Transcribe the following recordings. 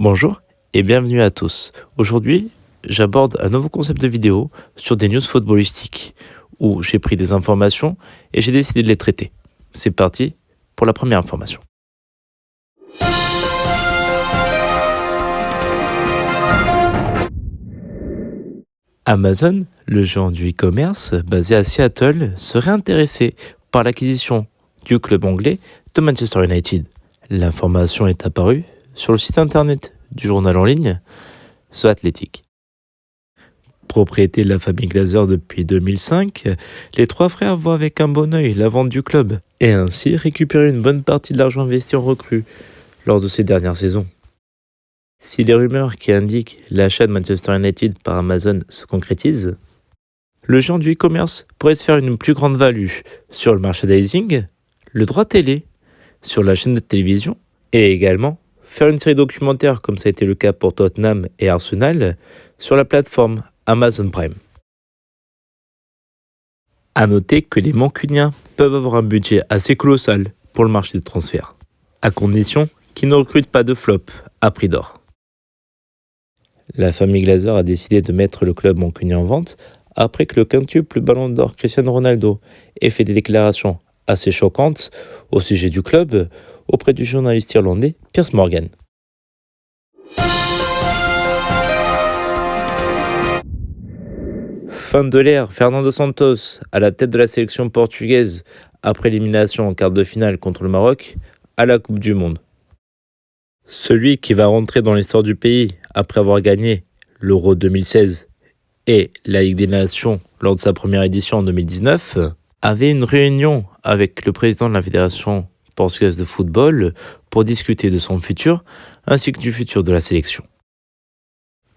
Bonjour et bienvenue à tous. Aujourd'hui, j'aborde un nouveau concept de vidéo sur des news footballistiques où j'ai pris des informations et j'ai décidé de les traiter. C'est parti pour la première information. Amazon, le géant du e-commerce basé à Seattle, serait intéressé par l'acquisition du club anglais de Manchester United. L'information est apparue sur le site internet du journal en ligne The Athletic. Propriété de la famille Glazer depuis 2005, les trois frères voient avec un bon œil la vente du club et ainsi récupérer une bonne partie de l'argent investi en recrues lors de ces dernières saisons. Si les rumeurs qui indiquent l'achat de Manchester United par Amazon se concrétisent, le géant du e-commerce pourrait se faire une plus grande value sur le merchandising, le droit télé, sur la chaîne de télévision et également faire une série documentaire comme ça a été le cas pour Tottenham et Arsenal sur la plateforme Amazon Prime. A noter que les Mancuniens peuvent avoir un budget assez colossal pour le marché des transferts, à condition qu'ils ne recrutent pas de flop à prix d'or. La famille Glazer a décidé de mettre le club mancunien en vente après que le quintuple ballon d'or Cristiano Ronaldo ait fait des déclarations assez choquantes au sujet du club auprès du journaliste irlandais Piers Morgan. Fin de l'ère Fernando Santos à la tête de la sélection portugaise après l'élimination en quart de finale contre le Maroc à la Coupe du Monde. Celui qui va rentrer dans l'histoire du pays après avoir gagné l'Euro 2016 et la Ligue des Nations lors de sa première édition en 2019, avait une réunion avec le président de la Fédération portugaise de football pour discuter de son futur ainsi que du futur de la sélection.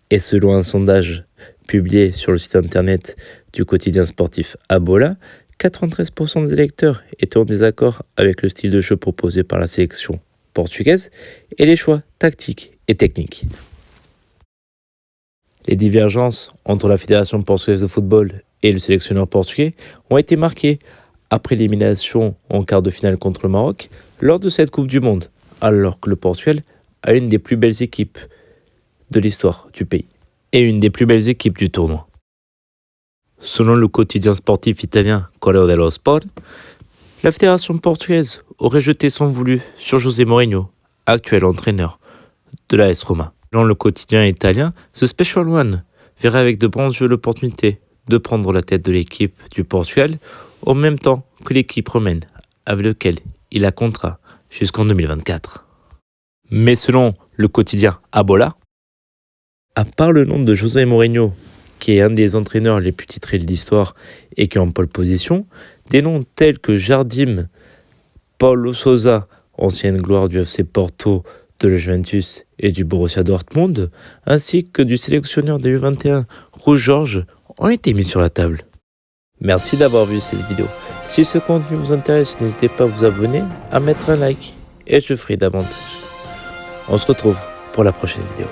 Et selon un sondage publié sur le site internet du quotidien sportif Abola, 93% des électeurs étaient en désaccord avec le style de jeu proposé par la sélection portugaise et les choix tactiques et techniques. Les divergences entre la Fédération portugaise de football et le sélectionneur portugais ont été marquées après l'élimination en quart de finale contre le Maroc lors de cette Coupe du Monde, alors que le Portugal a une des plus belles équipes de l'histoire du pays et une des plus belles équipes du tournoi. Selon le quotidien sportif italien Corriere dello Sport, la fédération portugaise aurait jeté son voulu sur José Mourinho, actuel entraîneur de l'AS Roma. Selon le quotidien italien The Special One, verrait avec de bons yeux l'opportunité de prendre la tête de l'équipe du Portugal au même temps que l'équipe romaine avec laquelle il a contrat jusqu'en 2024. Mais selon le quotidien Abola, à part le nom de José Mourinho, qui est un des entraîneurs les plus titrés de l'histoire et qui est en pole position, des noms tels que Jardim, Paulo Sousa, ancienne gloire du FC Porto, de la Juventus et du Borussia Dortmund, ainsi que du sélectionneur des U21, Rui Jorge, ont été mis sur la table. Merci d'avoir vu cette vidéo. Si ce contenu vous intéresse, n'hésitez pas à vous abonner, à mettre un like et je ferai davantage. On se retrouve pour la prochaine vidéo.